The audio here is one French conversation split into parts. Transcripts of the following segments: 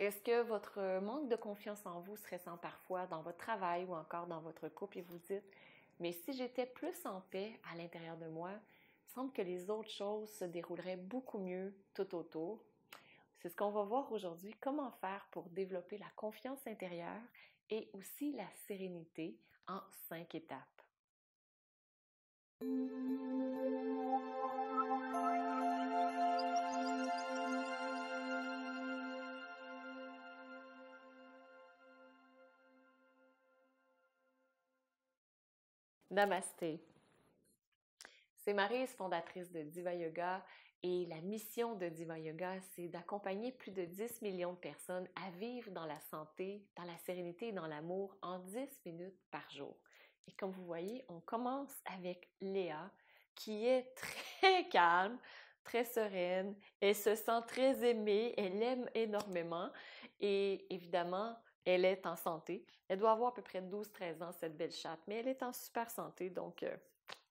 Est-ce que votre manque de confiance en vous se ressent parfois dans votre travail ou encore dans votre couple et vous dites « Mais si j'étais plus en paix à l'intérieur de moi, il semble que les autres choses se dérouleraient beaucoup mieux tout autour. » C'est ce qu'on va voir aujourd'hui, comment faire pour développer la confiance intérieure et aussi la sérénité en 5 étapes. Namasté. C'est Maryse, fondatrice de Diva Yoga, et la mission de Diva Yoga, c'est d'accompagner plus de 10 millions de personnes à vivre dans la santé, dans la sérénité et dans l'amour en 10 minutes par jour. Et comme vous voyez, on commence avec Léa, qui est très calme, très sereine, elle se sent très aimée, elle aime énormément et évidemment, elle est en santé. Elle doit avoir à peu près 12-13 ans, cette belle chatte, mais elle est en super santé, donc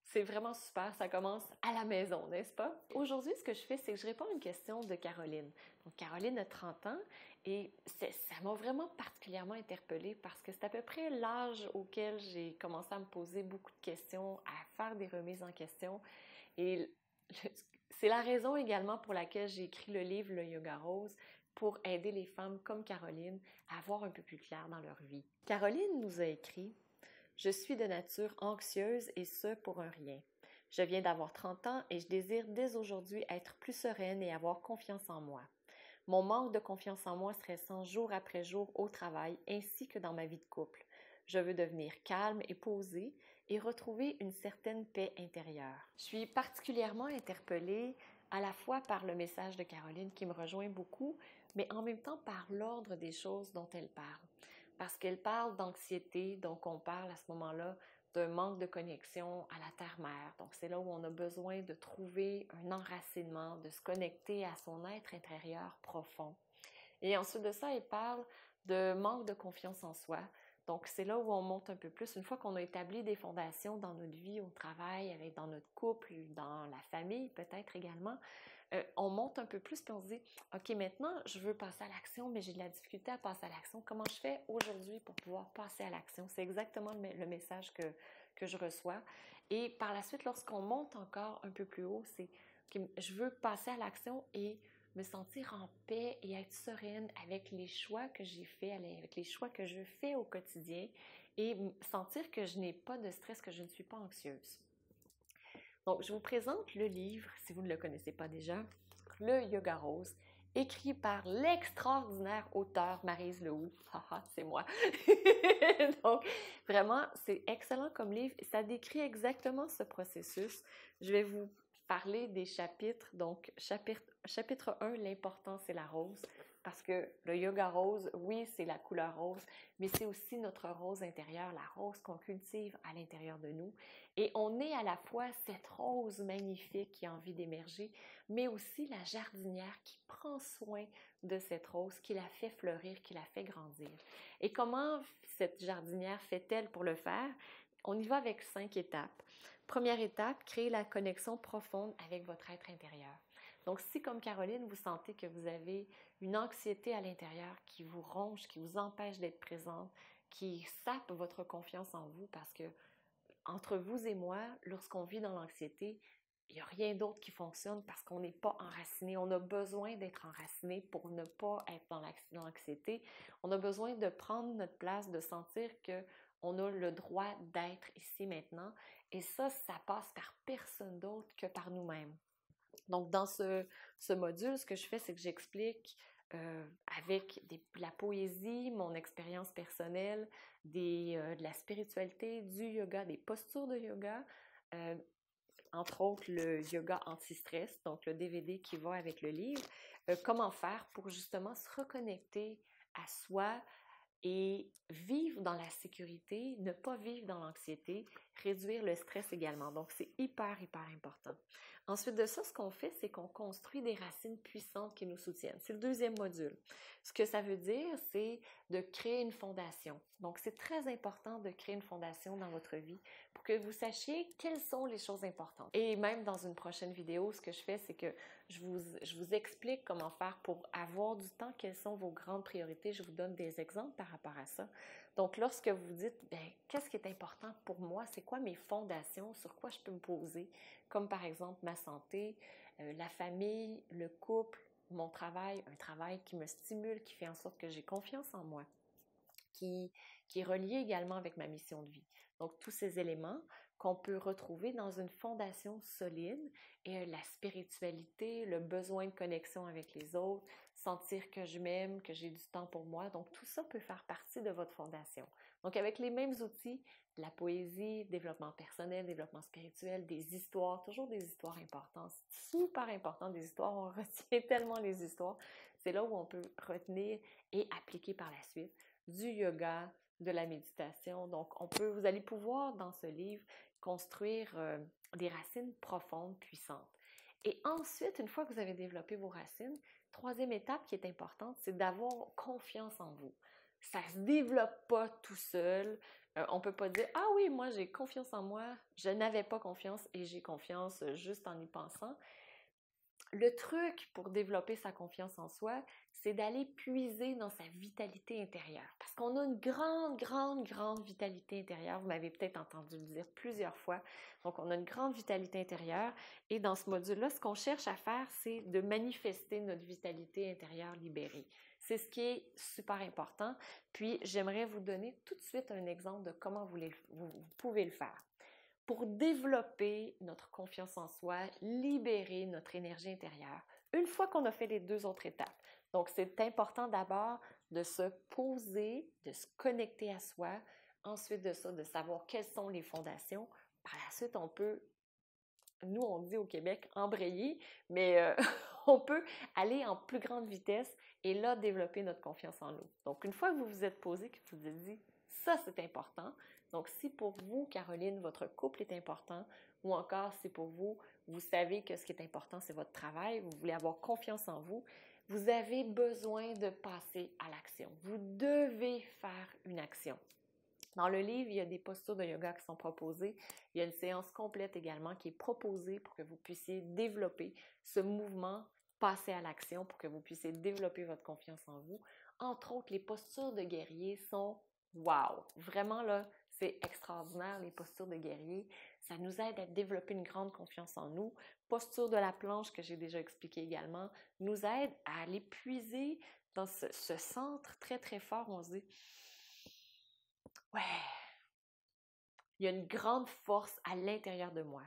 c'est vraiment super, ça commence à la maison, n'est-ce pas? Aujourd'hui, ce que je fais, c'est que je réponds à une question de Caroline. Donc, Caroline a 30 ans et ça m'a vraiment particulièrement interpellée parce que c'est à peu près l'âge auquel j'ai commencé à me poser beaucoup de questions, à faire des remises en question. Et c'est la raison également pour laquelle j'ai écrit le livre Le Yoga Rose, pour aider les femmes comme Caroline à voir un peu plus clair dans leur vie. Caroline nous a écrit « Je suis de nature anxieuse et ce pour un rien. Je viens d'avoir 30 ans et je désire dès aujourd'hui être plus sereine et avoir confiance en moi. Mon manque de confiance en moi se ressent jour après jour au travail ainsi que dans ma vie de couple. Je veux devenir calme et posée et retrouver une certaine paix intérieure. » Je suis particulièrement interpellée à la fois par le message de Caroline qui me rejoint beaucoup, mais en même temps par l'ordre des choses dont elle parle. Parce qu'elle parle d'anxiété, donc on parle à ce moment-là d'un manque de connexion à la terre-mère. Donc c'est là où on a besoin de trouver un enracinement, de se connecter à son être intérieur profond. Et ensuite de ça, elle parle de manque de confiance en soi. Donc, c'est là où on monte un peu plus. Une fois qu'on a établi des fondations dans notre vie, au travail, dans notre couple, dans la famille peut-être également, on monte un peu plus puis on se dit, OK, maintenant, je veux passer à l'action, mais j'ai de la difficulté à passer à l'action. Comment je fais aujourd'hui pour pouvoir passer à l'action? C'est exactement le message que je reçois. Et par la suite, lorsqu'on monte encore un peu plus haut, c'est, OK, je veux passer à l'action et me sentir en paix et être sereine avec les choix que j'ai faits, avec les choix que je fais au quotidien et sentir que je n'ai pas de stress, que je ne suis pas anxieuse. Donc, je vous présente le livre, si vous ne le connaissez pas déjà, Le Yoga Rose, écrit par l'extraordinaire auteure Maryse Lehoux. Haha, c'est moi. Donc, vraiment, c'est excellent comme livre. Ça décrit exactement ce processus. Je vais vous parler des chapitres. Donc, chapitre 1, l'important, c'est la rose. Parce que le yoga rose, oui, c'est la couleur rose, mais c'est aussi notre rose intérieure, la rose qu'on cultive à l'intérieur de nous. Et on est à la fois cette rose magnifique qui a envie d'émerger, mais aussi la jardinière qui prend soin de cette rose, qui la fait fleurir, qui la fait grandir. Et comment cette jardinière fait-elle pour le faire? On y va avec 5 étapes. Première étape, créer la connexion profonde avec votre être intérieur. Donc, si comme Caroline, vous sentez que vous avez une anxiété à l'intérieur qui vous ronge, qui vous empêche d'être présente, qui sape votre confiance en vous, parce que entre vous et moi, lorsqu'on vit dans l'anxiété, il n'y a rien d'autre qui fonctionne parce qu'on n'est pas enraciné. On a besoin d'être enraciné pour ne pas être dans l'anxiété. On a besoin de prendre notre place, de sentir qu'on a le droit d'être ici maintenant. Et ça passe par personne d'autre que par nous-mêmes. Donc, dans ce module, ce que je fais, c'est que j'explique avec la poésie, mon expérience personnelle, de la spiritualité, du yoga, des postures de yoga, entre autres le yoga anti-stress, donc le DVD qui va avec le livre, comment faire pour justement se reconnecter à soi et vivre dans la sécurité, ne pas vivre dans l'anxiété, réduire le stress également. Donc, c'est hyper, hyper important. Ensuite de ça, ce qu'on fait, c'est qu'on construit des racines puissantes qui nous soutiennent. C'est le deuxième module. Ce que ça veut dire, c'est de créer une fondation. Donc, c'est très important de créer une fondation dans votre vie pour que vous sachiez quelles sont les choses importantes. Et même dans une prochaine vidéo, ce que je fais, c'est que je vous explique comment faire pour avoir du temps, quelles sont vos grandes priorités. Je vous donne des exemples par rapport à ça. Donc, lorsque vous dites, bien, qu'est-ce qui est important pour moi? C'est quoi mes fondations? Sur quoi je peux me poser? Comme par exemple ma santé, la famille, le couple, mon travail, un travail qui me stimule, qui fait en sorte que j'ai confiance en moi, qui est relié également avec ma mission de vie. Donc, tous ces éléments qu'on peut retrouver dans une fondation solide et la spiritualité, le besoin de connexion avec les autres, sentir que je m'aime, que j'ai du temps pour moi. Donc, tout ça peut faire partie de votre fondation. Donc, avec les mêmes outils, la poésie, développement personnel, développement spirituel, des histoires, toujours des histoires importantes. C'est super important, des histoires, on retient tellement les histoires. C'est là où on peut retenir et appliquer par la suite du yoga, de la méditation. Donc, vous allez pouvoir, dans ce livre, construire des racines profondes, puissantes. Et ensuite, une fois que vous avez développé vos racines, troisième étape qui est importante, c'est d'avoir confiance en vous. Ça ne se développe pas tout seul. On ne peut pas dire « Ah oui, moi j'ai confiance en moi, je n'avais pas confiance et j'ai confiance juste en y pensant ». Le truc pour développer sa confiance en soi, c'est d'aller puiser dans sa vitalité intérieure. Parce qu'on a une grande vitalité intérieure. Vous m'avez peut-être entendu le dire plusieurs fois. Donc, on a une grande vitalité intérieure. Et dans ce module-là, ce qu'on cherche à faire, c'est de manifester notre vitalité intérieure libérée. C'est ce qui est super important. Puis, j'aimerais vous donner tout de suite un exemple de comment vous pouvez le faire. Pour développer notre confiance en soi, libérer notre énergie intérieure, une fois qu'on a fait les deux autres étapes. Donc, c'est important d'abord de se poser, de se connecter à soi. Ensuite de ça, de savoir quelles sont les fondations. Par la suite, on peut, nous on dit au Québec, embrayer, mais on peut aller en plus grande vitesse et là, développer notre confiance en nous. Donc, une fois que vous vous êtes posé, que vous vous êtes dit, ça c'est important. Donc, si pour vous, Caroline, votre couple est important, ou encore si pour vous, vous savez que ce qui est important, c'est votre travail, vous voulez avoir confiance en vous, vous avez besoin de passer à l'action. Vous devez faire une action. Dans le livre, il y a des postures de yoga qui sont proposées. Il y a une séance complète également qui est proposée pour que vous puissiez développer ce mouvement, passer à l'action, pour que vous puissiez développer votre confiance en vous. Entre autres, les postures de guerrier sont wow! Vraiment là, c'est extraordinaire, les postures de guerrier. Ça nous aide à développer une grande confiance en nous. Posture de la planche, que j'ai déjà expliqué également, nous aide à aller puiser dans ce centre très fort où on se dit « Ouais, il y a une grande force à l'intérieur de moi. »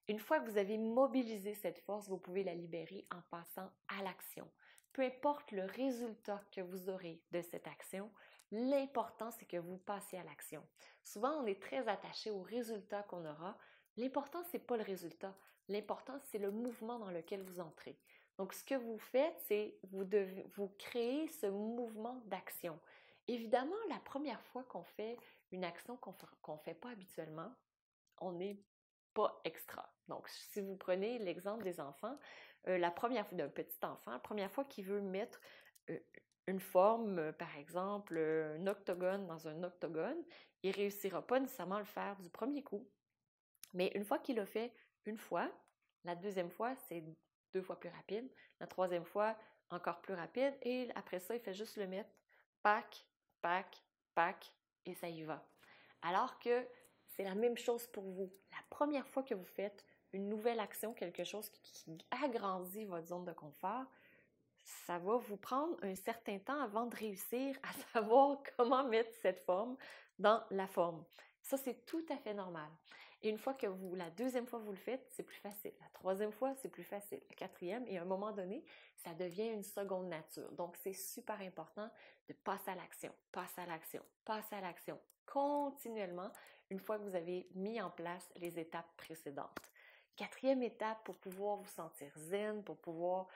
Une fois que vous avez mobilisé cette force, vous pouvez la libérer en passant à l'action. Peu importe le résultat que vous aurez de cette action, l'important, c'est que vous passiez à l'action. Souvent, on est très attaché au résultat qu'on aura. L'important, ce n'est pas le résultat. L'important, c'est le mouvement dans lequel vous entrez. Donc, ce que vous faites, c'est vous créer ce mouvement d'action. Évidemment, la première fois qu'on fait une action qu'on ne fait pas habituellement, on n'est pas extra. Donc, si vous prenez l'exemple des enfants, la première fois d'un petit enfant, la première fois qu'il veut mettre une forme, par exemple, un octogone dans un octogone, il ne réussira pas nécessairement à le faire du premier coup. Mais une fois qu'il l'a fait une fois, la deuxième fois, c'est 2 fois plus rapide. La troisième fois, encore plus rapide. Et après ça, il fait juste le mettre, pack, et ça y va. Alors que c'est la même chose pour vous. La première fois que vous faites une nouvelle action, quelque chose qui agrandit votre zone de confort, ça va vous prendre un certain temps avant de réussir à savoir comment mettre cette forme dans la forme. Ça, c'est tout à fait normal. Et une fois que la deuxième fois vous le faites, c'est plus facile. La troisième fois, c'est plus facile. La quatrième, et à un moment donné, ça devient une seconde nature. Donc, c'est super important de passer à l'action, passer à l'action, passer à l'action continuellement une fois que vous avez mis en place les étapes précédentes. Quatrième étape pour pouvoir vous sentir zen, pour pouvoir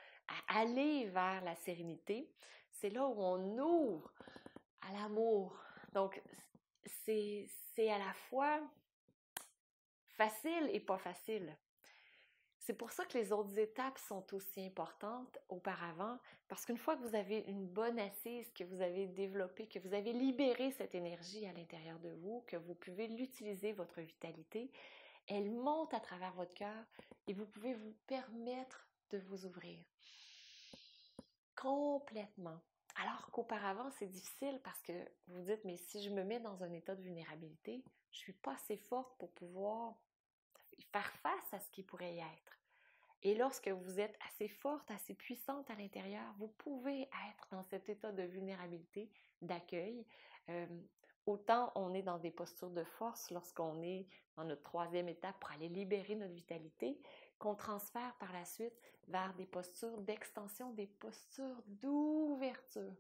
aller vers la sérénité, c'est là où on ouvre à l'amour. Donc, c'est à la fois facile et pas facile. C'est pour ça que les autres étapes sont aussi importantes auparavant, parce qu'une fois que vous avez une bonne assise, que vous avez développé, que vous avez libéré cette énergie à l'intérieur de vous, que vous pouvez l'utiliser, votre vitalité, elle monte à travers votre cœur et vous pouvez vous permettre de vous ouvrir complètement. Alors qu'auparavant, c'est difficile parce que vous dites, mais si je me mets dans un état de vulnérabilité, je ne suis pas assez forte pour pouvoir faire face à ce qui pourrait y être. Et lorsque vous êtes assez forte, assez puissante à l'intérieur, vous pouvez être dans cet état de vulnérabilité, d'accueil. Autant on est dans des postures de force lorsqu'on est dans notre troisième étape pour aller libérer notre vitalité, qu'on transfère par la suite vers des postures d'extension, des postures d'ouverture.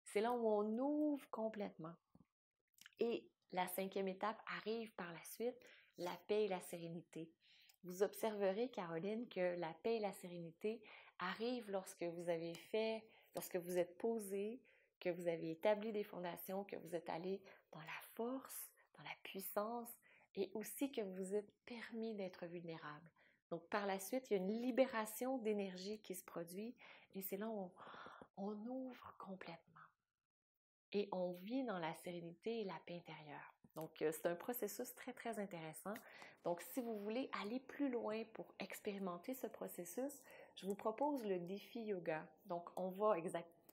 C'est là où on ouvre complètement. Et la cinquième étape arrive par la suite, la paix et la sérénité. Vous observerez, Caroline, que la paix et la sérénité arrivent lorsque lorsque vous êtes posé, que vous avez établi des fondations, que vous êtes allé dans la force, dans la puissance et aussi que vous êtes permis d'être vulnérable. Donc, par la suite, il y a une libération d'énergie qui se produit et c'est là où on ouvre complètement. Et on vit dans la sérénité et la paix intérieure. Donc, c'est un processus très, très intéressant. Donc, si vous voulez aller plus loin pour expérimenter ce processus, je vous propose le défi yoga. Donc, on va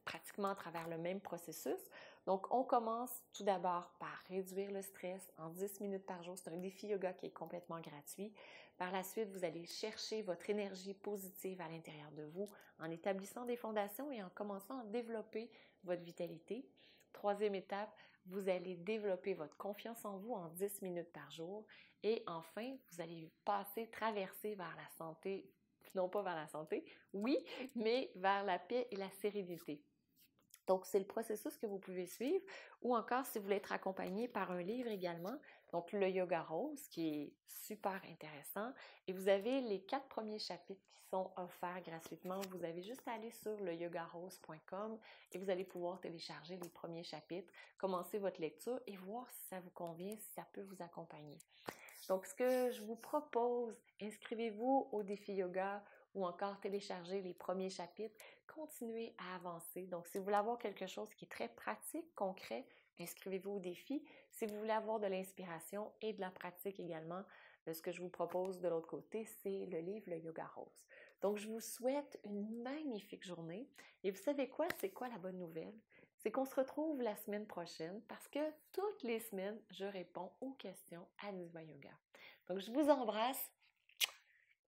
pratiquement à travers le même processus. Donc, on commence tout d'abord par réduire le stress en 10 minutes par jour. C'est un défi yoga qui est complètement gratuit. Par la suite, vous allez chercher votre énergie positive à l'intérieur de vous en établissant des fondations et en commençant à développer votre vitalité. Troisième étape, vous allez développer votre confiance en vous en 10 minutes par jour. Et enfin, vous allez traverser vers la santé, non pas vers la santé, oui, mais vers la paix et la sérénité. Donc, c'est le processus que vous pouvez suivre ou encore si vous voulez être accompagné par un livre également, donc le Yoga Rose qui est super intéressant et vous avez les 4 premiers chapitres qui sont offerts gratuitement. Vous avez juste à aller sur leyogarose.com et vous allez pouvoir télécharger les premiers chapitres, commencer votre lecture et voir si ça vous convient, si ça peut vous accompagner. Donc, ce que je vous propose, inscrivez-vous au défi yoga ou encore téléchargez les premiers chapitres, continuez à avancer. Donc, si vous voulez avoir quelque chose qui est très pratique, concret, inscrivez-vous au défi. Si vous voulez avoir de l'inspiration et de la pratique également, ce que je vous propose de l'autre côté, c'est le livre Le Yoga Rose. Donc, je vous souhaite une magnifique journée. Et vous savez quoi? C'est quoi la bonne nouvelle? C'est qu'on se retrouve la semaine prochaine parce que toutes les semaines, je réponds aux questions à Diva Yoga. Donc, je vous embrasse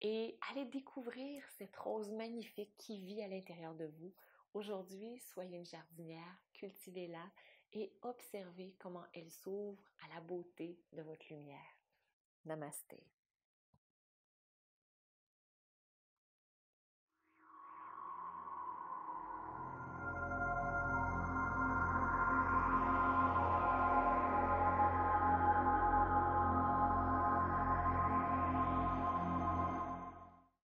et allez découvrir cette rose magnifique qui vit à l'intérieur de vous. Aujourd'hui, soyez une jardinière, cultivez-la et observez comment elle s'ouvre à la beauté de votre lumière. Namasté.